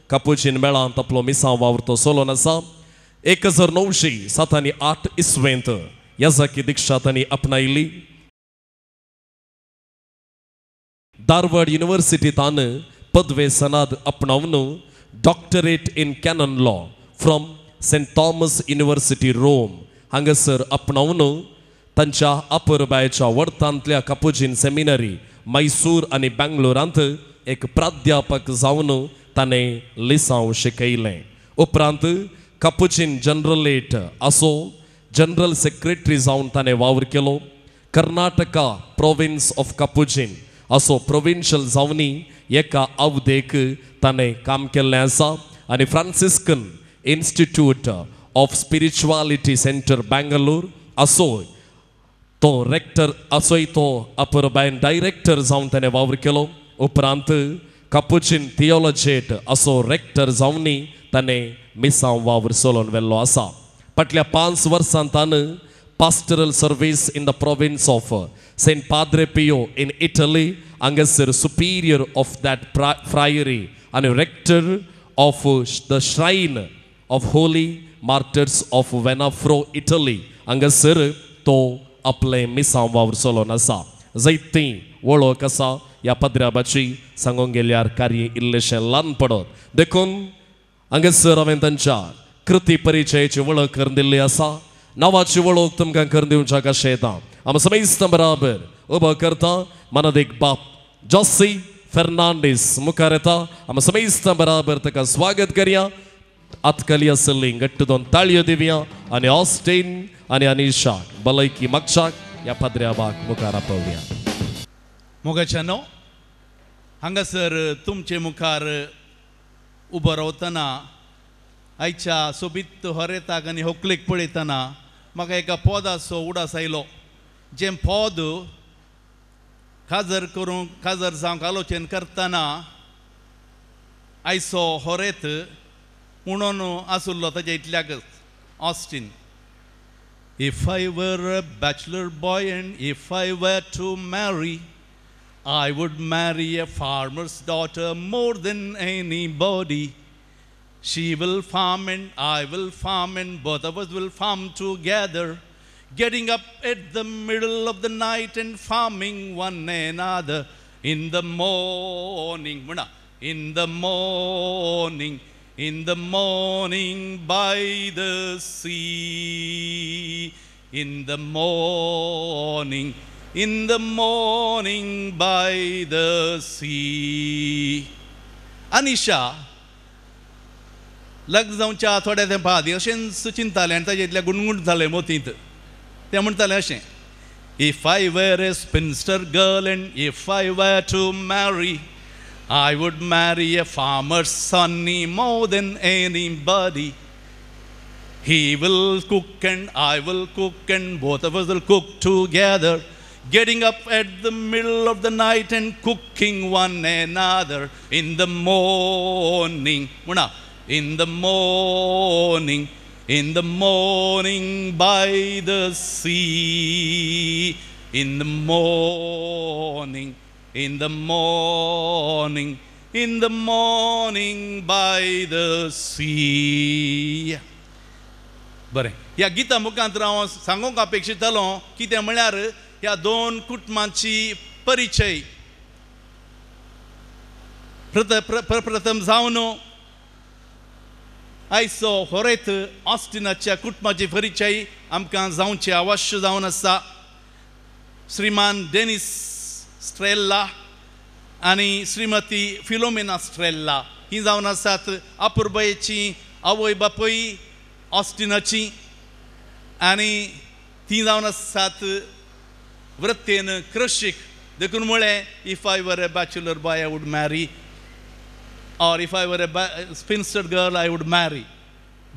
कापुचीन मेळांत आपलो मिसांव वावरतो सोलोन आसा. 1907 इसवेंत याजाकी दीक्षा तांणी आपणायली. धारवाड युनिव्हर्सिटींतान पदवे सनाद आपणावन doctorate in canon law from saint Thomas university Rome हांगासर आपणावन तांच्या अपुरबायेच्या वर्तांतल्या कापुचीन सेमिनरी मैसूर आनी बेंगलोरांत एक प्राध्यापक जावन ताणें लिसांव शिकयलें. उपरांत कापुचीन जनरलेट असो जनरल सेक्रेटरी जावन ताणें वावर केलो. कर्नाटका प्रोविन्स ऑफ कापुचीन असो प्रोविन्शियल जावनी एका अवधेक ताणें काम केल्लें आसा. आनी Franciscan institute of spirituality centre Bangalore असो तो रेक्टर असोय तो अपुरबायन डायरेक्टर जावन ताणें वावर केलो. उपरांत कापुचीन थियोलॉजेट असो रेक्टर जावनी ताणें मिसांव वावर सोलोन वेल्लो आसा. फाटल्या 5 वर्सां ताणें pastoral service in the province of Saint Padre Pio in Italy, हांगासर superior of that friary and rector of the shrine of Holy Martyrs of Venafro, Italy, हांगासर तो आपले मिसांव वावर सोलोन आसा. जायती वळख आसा ह्या पद्र्याबाची सांगूंक गेल्यार कार्य इल्लेशें ल्हान पडत देखून हांगासर हांवें तांच्या कृती परिचयाची वळख करून दिल्ली आसा. नावाची वळख तुमकां करून दिवच्या कशें येता. आमी समेस्त बराबर उबो करता. मनादेक बाप जॉसी फेर्नांडीस मुखार येता. आमी समेस्त बराबर ताका स्वागत करया. आतखाली आसली घट्ट 2 ताळयो दिवया आनी ऑस्टीन आनी अनिशा भलायकी मागशाक ह्या पद्र्याबाक मुखार आपवया. मोगाच्यानो हांगासर तुमचे मुखार उबो रावतना आयच्या सोबीत हरेताक आनी होकलेक पळयतना म्हाका एका पदाचो उडास आयलो. जें पद खाजर जावंक आलोचन करतना आयचो होरेत म्हणून आसुल्लो ताच्या इतल्याकच Osteen. If I were a bachelor boy and if I were to marry, I would marry a farmer's daughter more than anybody. She will farm and I will farm and both of us will farm together, getting up at the middle of the night and farming one another in the morning. In the morning, in the morning by the sea. In the morning, in the morning by the sea. Anisha लग्न जावच्या थोड्या तेंपा आदीं अशेंच चिंतालें आनी ताजे इतलें गुणगुण जालें मोतींत. तें म्हणटालें अशें, if I were a spinster girl and if I were to marry I would marry a farmer's sonny more than anybody. He will cook and I will cook and both of us will cook together, getting up at the middle of the night and cooking one another in the morning. In the morning, in the morning by the sea. In the morning, in the morning, in the morning by the sea. बरें, ह्या गिता मुखांतर हांव सांगूंक अपेक्षितालो कितें म्हळ्यार ह्या 2 कुटुंबांची परिचय प्रथम जावन आयचो होरेत ऑस्टिनाच्या कुटुंबाची परिचय आमकां जावची आवश्य जावन आसा. श्रीमान डेनिस स्ट्रेल्ला आनी श्रीमती फिलोमेना स्ट्रेल्ला ही जावन आसात अपुरबायेची आवय बापूय ऑस्टिनाची आनी ती जावन आसात वृत्तेन कृशीक. देखून म्हळें इफ आय वर A bachelor boy I would मॅरी or if I were a spinster girl I would marry.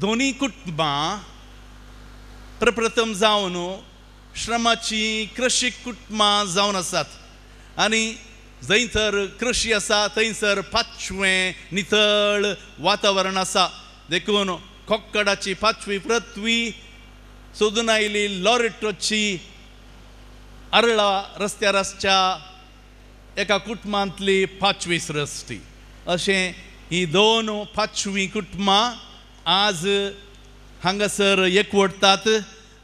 दोन्ही कुटुंबां प्रप्रथम जावन श्रमाची कृषी कुटुंबां जावन आसात आनी जंयसर कृषी आसा थंयसर पाचवें नितळ वातावरण आसा. देखून कोक्कडाची 5वी पृथ्वी सोदून आयली लॉरेटोची अरळा रस्त्यार आसच्या एका कुटुंबांतली 5वी सृश्टी. अशें ही 2-5वीं कुटुंबां आज हांगासर एकवटतात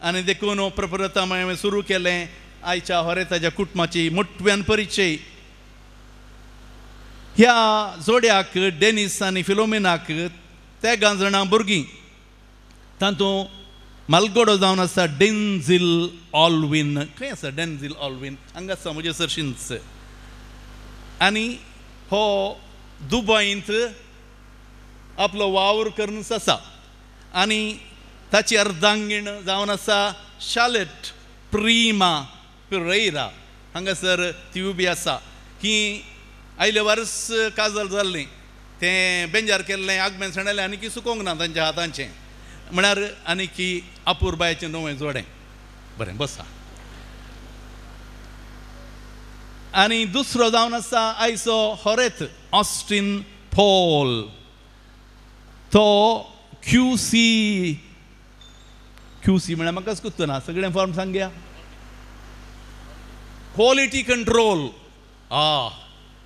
आनी देखून प्रप्रथम हांवें सुरू केलें आयच्या होरेताच्या कुटुंबाची मोठ्यान परिचय. ह्या जोड्याक डेनिस आनी फिलोमिनाक ते जाणां भुरगीं तातूंत मालगोडो जावन आसा डेन्झिल ऑल्विन. खंय आसा डेन्झिल ऑल्विन? हांगा आसा म्हजे सरशिंच. आनी हो दुबयंत आपलो वावर करून आसा आनी ताची अर्धांगीण जावन आसा शार्लेट प्रिमा पेरेरा. हांगासर ती उबी आसा. ही आयले वर्स काजल जाल्लीं तें बेंजार केल्लें आगमेन सणयलें आनी की सुकोवंक ना तांच्या हातांचें म्हळ्यार आनी की अपुरबायेचें नवें जोडें. बरें बसा. आनी दुसरो जावन आसा आयचो होरेत ऑस्टीन पॉल. तो QC म्हळ्यार म्हाकाच कुत्तना सगळें फॉर्म सांगया. Quality control.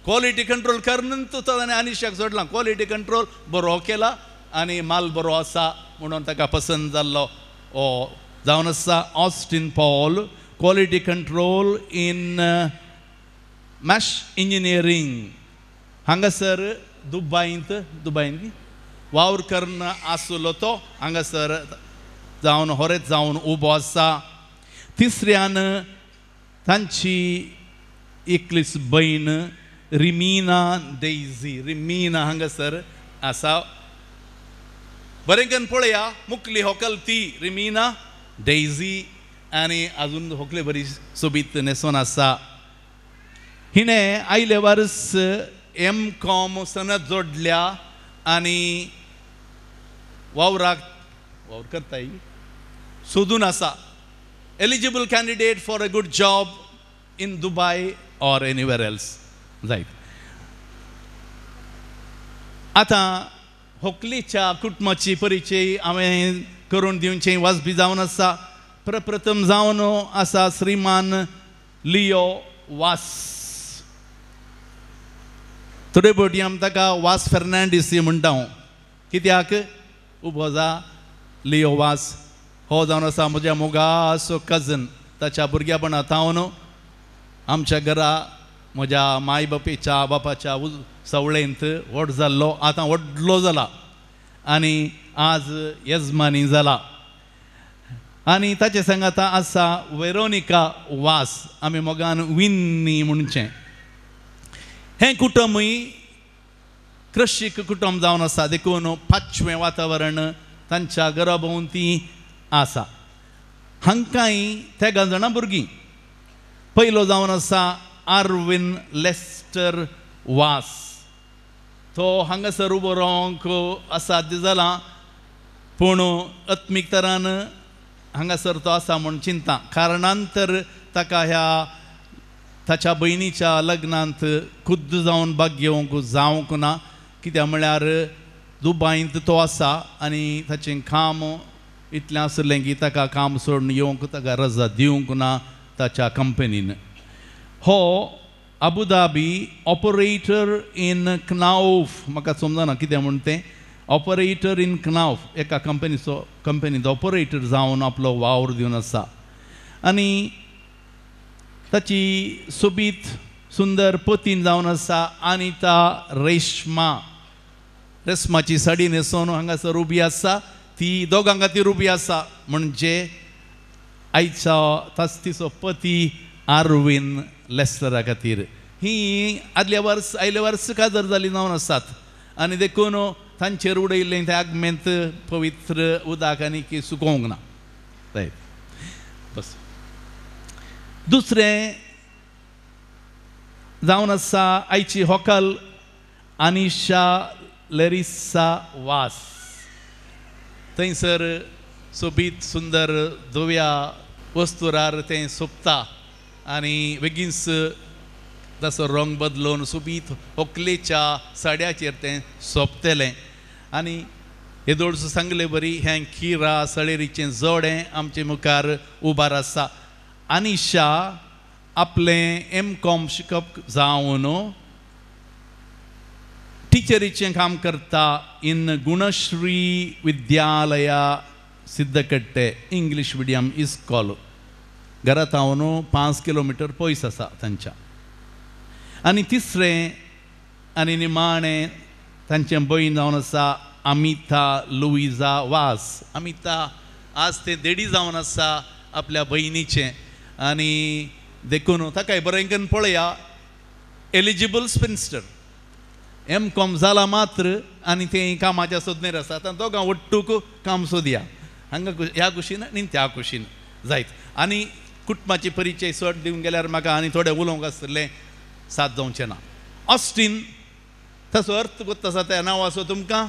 क्वॉलिटी कंट्रोल करूनच तो ताणें आनिशाक सोडला. क्वॉलिटी कंट्रोल बरो केला आनी माल बरो आसा म्हणून ताका पसंद जाल्लो हो जावन आसा Austin Paul. Quality control in mech engineering हांगासर दुबयंत वावर करून आसलो तो हांगासर जावन होरेत जावन उबो आसा. तिसऱ्यान तांची एकलीच भयण रिमिना डेझी. रिमिना हांगासर आसा. बरें करून पळया मुखली व्हंकल ती रिमिना डेझी आनी आजून व्हंकले बरी सोबीत न्हेसोन आसा. हिणें आयले वर्स M.Com सनद जोडल्या आनी वावर करताय सोदून आसा. Eligible candidate for a good job in Dubai or anywhere else जायत. आतां व्हंकलेच्या कुटुंबाची परिचय हांवें करून दिवचें वाजबी जावन आसा. प्रप्रथम जावन आसा श्रीमान लियो वास. थोडे फावटी आमी ताका वास फेर्नांडीस म्हणटा. कित्याक उबो जा लियो वास. हो जावन आसा म्हज्या मोगासो कजन. ताच्या भुरग्यापणांतावन आमच्या घरा म्हज्या माय बापाच्या सवळेंत व्हड जाल्लो. आतां व्हडलो जाला आनी आज येजमानी जाला. आनी ताचे सांगाता आसा वेरोनिका वास. आमी मोगान विन्नी म्हणचें. हें कुटुंबूय कृशीक कुटुंब जावन आसा. देखून 5वें वातावरण तांच्या घरा भोंवती आसा. हांकांय ते जाणां भुरगीं. पयलो जावन आसा आर्विन लेस्टर वास. तो हांगासर उबो रावंक असाध्य जाला पूण आत्मीक तरान हांगासर तो आसा म्हूण चिंता. कारणांतर ताका ह्या ताच्या भयणीच्या लग्नांत खुद्द जावन भाग घेवंक जावंक ना. कित्याक म्हळ्यार दुबयंत तो आसा आनी ताचें काम इतलें आसलें की ताका काम सोडून येवंक ताका रजा दिवंक ना ताच्या कंपनीन. हो अबुधाबी ऑपरेटर इन क्नाउफ. म्हाका समजना कितें म्हूण तें. ऑपरेटर इन क्नाउफ एका कंपनीचो ऑपरेटर जावन आपलो वावर दिवन आसा. आनी ताची सोबीत सुंदर पतीन जावन आसा अनिता रेशमाची साडी न्हेसोन हांगासर उबी आसा. ती दोगां खातीर उबी आसा. म्हणजे आयचो तिचो पती आर्विन लेस्टरा खातीर. ही आदल्या वर्स आयले वर्स काजर जाली जावन आसात आनी देखून तांचेर उडयल्लें तें आगमेंत पवित्र उदक आनी की सुकोवंक ना. बस. दुसरें जावन आसा आयची व्हंकल अनिशा लेरिसा वास. थंयसर सोबीत सुंदर धव्या वस्तुरार तें सोंपता आनी बेगीनच तसो रंग बदलून सोबीत व्हंकलेच्या साड्याचेर तें सोंपतलें. आनी हे दोळस सांगलें बरी हें किरा सळेरीचें जोडें आमचे मुखार उबार आसा. अनिशा आपलें M.Com शिकप जावन टिचरीचें काम करता इन गुणश्री विद्यालया सिद्धकट्टे इंग्लिश मिडियम इस्कॉल. घरात हांव 5 किलोमीटर पयस आसा तांच्या. आनी तिसरें आनी निमाणें तांचें भयण जावन आसा अमिता लुइजा वास. अमिता आज ते देडी जावन आसा आपल्या भयणीचें. आनी देखून ताकाय बरें करून पळया. एलिजिबल स्पिन्स्टर, M.Com जाला मात्र आनी ते कामाच्या सोदनेर आसा. आतां दोगां वट्टूक काम सोदया. हांगा ह्या कुशीन आनी त्या कुशीन जायत. आनी कुटुंबाची परिचय चड दिवंक गेल्यार म्हाका आनी थोडें उलोवंक आसतलें, साथ जावचें ना. ऑस्टीन ताचो अर्थ कोत्ता आसा त्या नांवाचो तुमकां.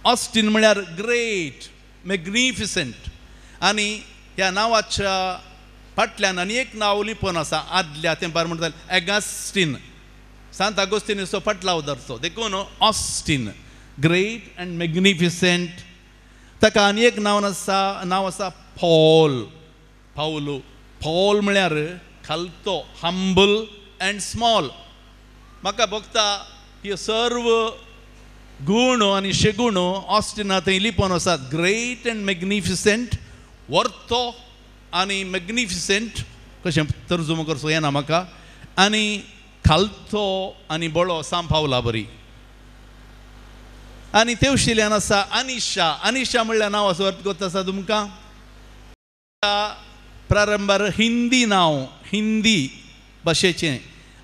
ऑस्टीन म्हळ्यार ग्रेट, मॅग्निफिसंट. आनी ह्या नांवाच्या फाटल्यान आनी एक नांव लिपोवन आसा आदल्या तेंपार म्हणटाले एगस्टीन. सांत आगोस्तिनाचो फाटलाव धरचो देखून ऑस्टीन, ग्रेट अँड मॅग्निफिसंट. ताका आनी एक नांव आसा पॉल. पॉल म्हळ्यार खालतो, हंबल अँड स्मॉल. म्हाका भोगता ह्यो सर्व गूण आनी शेगूण ऑस्टिना थंय लिपोवन आसात. ग्रेट अँड मॅग्निफिसंट, वर्तो आनी मॅग्निफिसंट कशें तर्जुमो करचो येना म्हाका. आनी खालतो आनी बळो साम पावला बरी. आनी तेवशिल्यान आसा अनिशा. अनिशा म्हणल्यार नांवाचो अर्थ कोत्ता आसा तुमकां. प्रारंभार हिंदी नांव, हिंदी भाशेचें.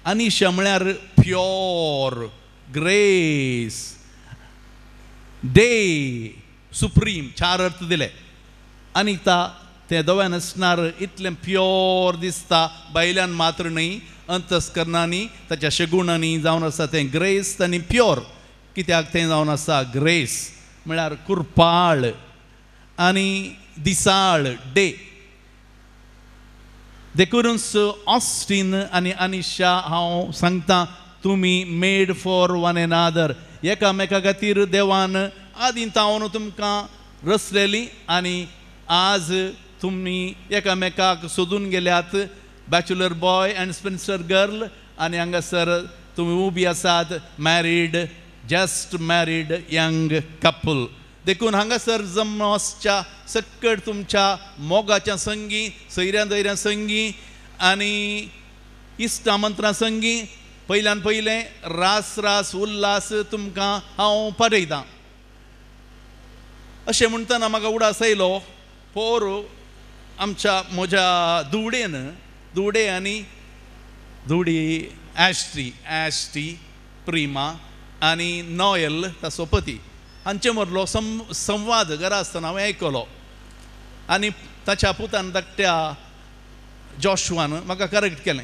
अनिशा म्हळ्यार प्योर, ग्रेस, डे, सुप्रीम, 4 अर्थ दिले. अनिता ते दोव्यान असणार इतलें प्योर दिसता. बायल्यान मात्र न्ही, अंतस्करणांनी ताच्या शेगुणांनी जावन आसा तें ग्रेस आनी प्योर. कित्याक तें जावन आसा ग्रेस म्हळ्यार कुरपाळ आनी दिसाळ, डे. देखूनच ऑस्टीन आनी अनिशा हांव सांगता तुमी मेड फॉर वन एनादर. एकामेका खातीर देवान आदीं तावन तुमकां रचलेलीं आनी आज तुमी एकामेकाक सोदून गेल्यात. Bachelor boy and spinster girl. आनी हांगासर तुमी उबी आसात married, just married young couple. देखून हांगासर जमोसच्या सकट तुमच्या मोगाच्या संगी, सैऱ्या दैऱ्या संगी आनी इश्टा मंत्रा संगी पयल्यान पयलें रास उल्हास तुमकां हांव पाठयतां. अशें म्हणटना म्हाका उडास आयलो पोर आमच्या म्हज्या धुवडेन, धुवडे आनी धुवडी ॲश्टी, प्रिमा आनी नॉयल ताचो पती हांचे मदलो संवाद घरा आसतना हांवें आयकलो. आनी ताच्या पुतान धाकट्या जॉशुआन म्हाका करेक्ट केलें.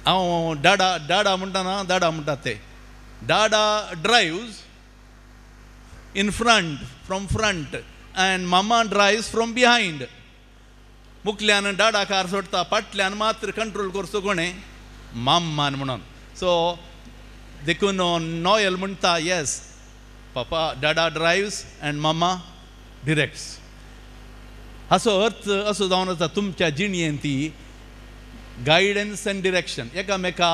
हांव डाडा म्हणटाना दाडा म्हणटात ते. Dada drives in front, from front, and mama drives from behind. मुखल्यान डाडा कार सोडटा, फाटल्यान मात्र कंट्रोल करचो कोणें? माम्मान म्हणून. सो देखून नॉयल म्हणटा येस पापा डाडा ड्रायव्स अँड मामा डिरेक्ट्स. हाचो अर्थ असो जावन आसा तुमच्या जिणयेन ती गायडन्स अँड डिरेक्शन. एकामेका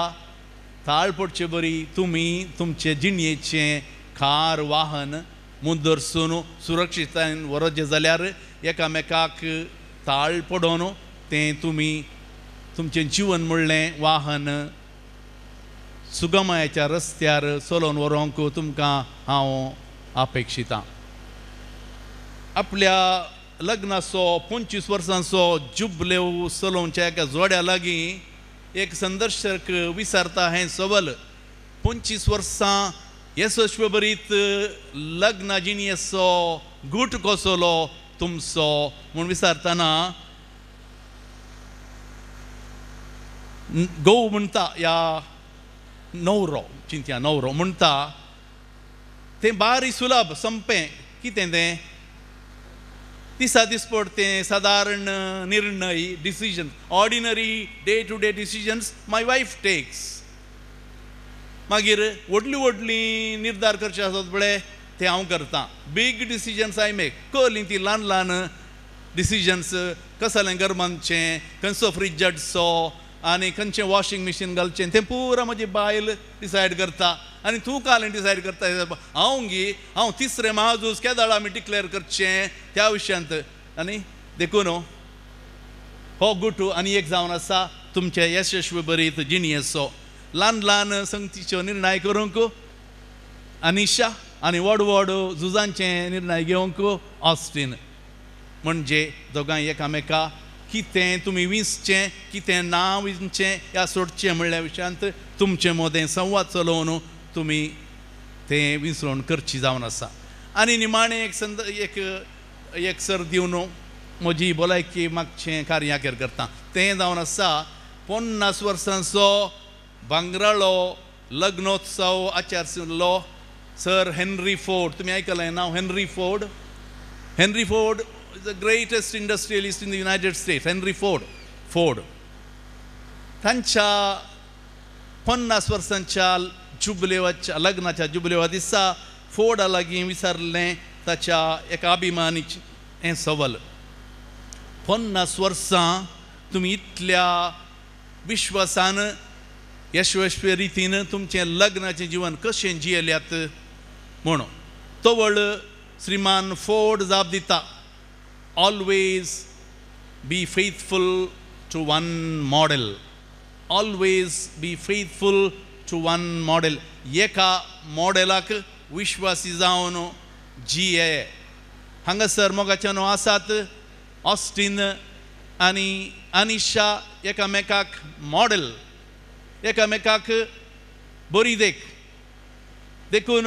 ताळ पडचे बरी तुमी तुमचे जिणयेचें कार वाहन मुद्दरसून सुरक्षिततायेन व्हरचें जाल्यार एकामेकाक ताळ पडोवन तें तुमी तुमचें जीवन म्हणलें वाहन सुगमयाच्या रस्त्यार चलोवन व्हरोंक तुमकां हांव अपेक्षितां. आपल्या लग्नाचो 25 वर्सांचो जुबलेव चलोवच्या एका जोड्या लागीं एक संदर्शक विचारता हें सवाल. 25 वर्सां येसस्वी बरीत लग्न जिणयेचो गूट कसलो तुमचो म्हूण विचारतना घोव म्हणटा या न्हवरो, चिंत्या न्हवरो म्हणटा तें बारी सुलभ संपें. कितें तें? दिसा दिसपड तें सादारण निर्णय, decision, ordinary day to day decisions my wife takes. मागीर व्हडली निर्धार करचे आसत पळय ते हांव करतां. Big decisions I make. कहलीं ती ल्हान डिसिजन्स, कसलें गरमांचें, खंयचो फ्रिज हाडचो आनी खंयचें वॉशिंग मशीन घालचें तें पुरो म्हजी बायल डिसायड करता. आनी तूं काल डिसायड करता हांव तिसरें महाझूज केदाळ आमी डिक्लेअर करचें त्या विशयांत आनी देखून हो गुटू आनी एक जावन आसा तुमचे यशस्वी बरीत जिणेचो ल्हान ल्हान संगतीच्यो निर्णय करूंक अनिशा आनी व्हड व्हड झुजांचे निर्णय घेवंक ऑस्टीन म्हणजे दोगांय एकामेका कितें तुमी विंचचें कितें ना विंचचें या सोडचें म्हणल्या विशयांत तुमचें मोदें संवाद चलोवन तुमी तें विसरोवन करची जावन आसा आनी निमाणें एक सर दिवन म्हजी भलायकी मागचें कार्याकेर करता तें जावन आसा 50 वर्सांचो भांगराळो लग्नोत्सव आचारलो सर हेनरी फोर्ड तुमी आयकलां नांव Henry Ford is the greatest industrialist in the United States Henry Ford तांच्या 50 वर्सांच्या जुबलेवाच्या लग्नाच्या जुबलेवा दिसा फोर्डा लागीं विचारलें ताच्या एका अभिमानीचें हें सवाल 50 वर्सां तुमी इतल्या विश्वासान यशस्वी रितीन तुमचें लग्नाचें जीवन कशें जियेल्यात म्हणून तो व्हड श्रीमान फोर्ड जाप दिता always be faithful to one model always be faithful to one model एका मॉडेलाक विश्वासी जावन जिये हांगासर मोगाच्यान आसात ऑस्टीन आनी अनिशा एकामेकाक मॉडेल एकामेकाक बरी देखून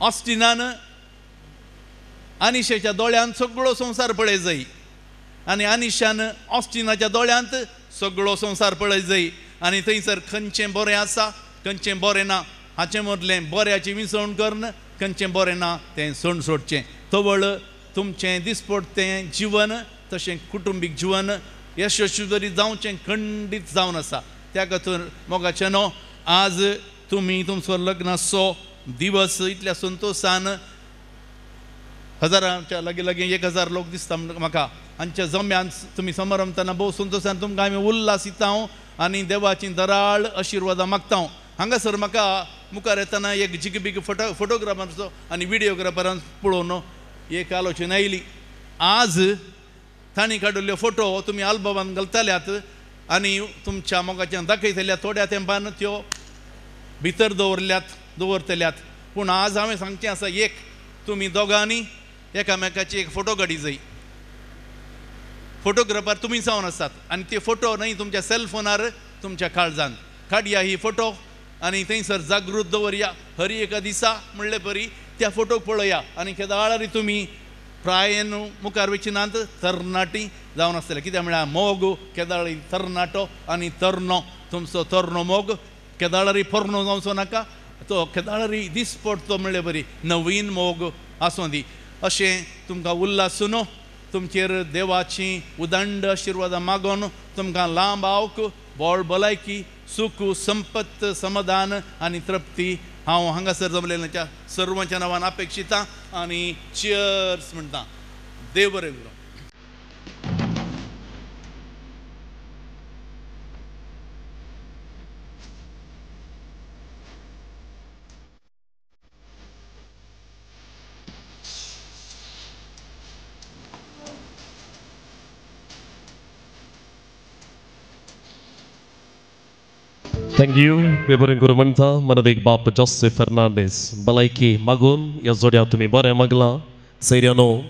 ऑस्टिनान अनिशेच्या दोळ्यांत सगळो संवसार पळय जाय आनी अनिशान ऑस्टिनाच्या दोळ्यांत सगळो संवसार पळय जाय आनी थंयसर खंयचें बरें आसा खंयचें बरें ना हाचें मदलें बऱ्याची विसवण करन खंयचें बरें ना तें सण सोडचें तवळ तुमचें दिसपडटें जिवन तशें कुटुंबीक जिवन यशस्वी बरी जावचें खंडीत जावन आसा त्या खातीर मोगाचें न्हू आज तुमी तुमचो लग्नाचो दिवस इतल्या संतोशान हजारांच्या लागीं 1000 लोक दिसता म्हाका हांच्या जम्यान तुमी समारंभातना भोव संतोशान तुमकां आमी उल्हासिता आनी देवाची दराळ आशिर्वादां मागता हांगासर म्हाका मुखार येतना एक जिगबीग फोटोग्राफराचो आनी विडियोग्राफरान पळोवन एक आलोचना आयली आज तांणी काडिल्ल्यो फोटो तुमी आल्बमांत घालताल्यात आनी तुमच्या मोगाच्यान दाखयतल्यात थोड्या तेंपान त्यो भितर दवरतल्यात पूण आज हांवें सांगचें आसा एक तुमी दोगांनी एकामेकाची एक फोटो काडी जाय फोटोग्राफर तुमी जावन आसात आनी ते फोटो न्हय तुमच्या सेलफोनार तुमच्या काळजांत काडया ही फोटो आनी थंयसर जागृत दवरया हरी एका दिसा म्हणले परी त्या फोटोक पळया आनी केदाळारी तुमी प्रायेन मुखार वचनांत तरणाटी जावन आसतले कित्याक म्हळ्यार मोग केदाळी तरणाटो आनी तरनो तुमचो तरनो मोग केदाळारी पोरनो जावचो नाका तो केदाळारी दिसपडटो म्हणले बरी नवीन मोग आसूं दी अशें तुमकां उल्हासून तुमचेर देवाची उदंड आशिर्वादां मागोवन तुमकां लांब आवक बोळ भलायकी सुख संपत समाधान आनी तृप्ती हांव हांगासर जमलेल्या सर्वांच्या नांवान अपेक्षिता आनी चियर्स म्हणटा देव बरें करूं Thank you. Bebarin Gurumanta, Manadik Bap Joseph Fernandez. Balaiki Magun, ya zodia tumi bare magla. Seriano,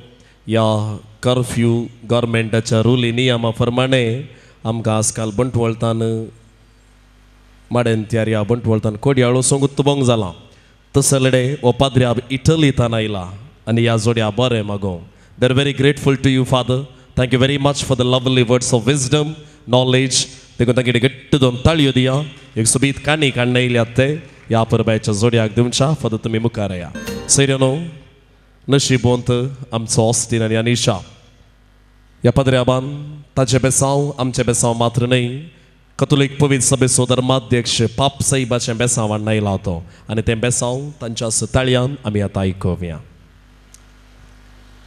ya curfew government acha rule niyama farmane amka askal bantwaltan maden tiaria bantwaltan kodialo songut tubong zala. Tasalede opadria Italy tanaila and ya zodia bare magon. They're very grateful to you, Father. Thank you very much for the lovely words of wisdom, knowledge. देखून तांगे गट्ट दोन ताळयो दिया एक सुबीत काणी काडना येयल्यात ते ह्या परबायच्या जोड्याक दिवच्या फक्त तुमी मुखार या सैर्यानो नशीबवंत आमचो ऑस्टीन आनी अनिशा ह्या पदऱ्याबान ताचे बेसांव आमचे बेसांव मात्र न्हय कथोलीक पवित्र सभेचो धर्माध्यक्ष पाप साहिबाचें बेसांव हाडून आयला तो आनी तें बेसांव तांच्या ताळयान आमी आतां आयकुया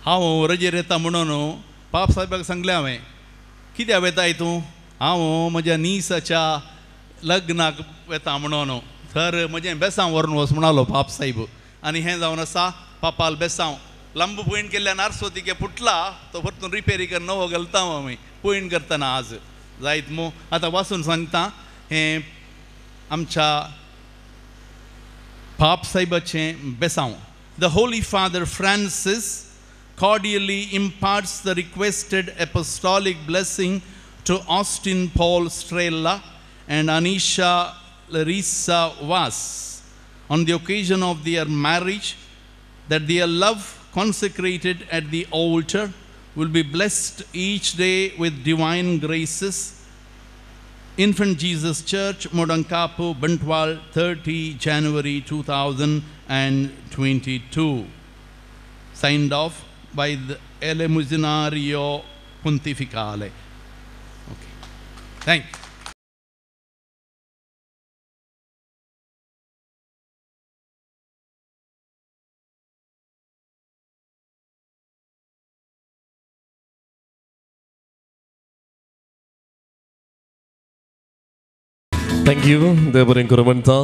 हांव रजेर येता म्हणून पाप साहेबाक सांगलें हांवें कित्याक वेताय तूं हांव म्हज्या निसाच्या लग्नाक वेता म्हणून थर म्हजें बेसांव व्हरून वच म्हणालो बाप साहेब आनी हें जावन आसा पापाल बेसांव लंब पॉयंट केल्ल्यान आरसोतीके फुटला तो परतून रिपेरी कर नवो घालता आमी पॉयंट करतना आज जायत मो आतां वाचून सांगता हें आमच्या बाप साहेबाचें बेसांव. The Holy Father Francis cordially imparts the requested apostolic blessing to Austin Paul Strella and Anisha Larissa Vass on the occasion of their marriage, that their love consecrated at the altar will be blessed each day with divine graces. Infant Jesus Church, Modankapu, Bantwal, 30 January 2022. Signed off by the Elemusinario Pontificale. Okay. Thank you. Thank you. देवरें कुरवंता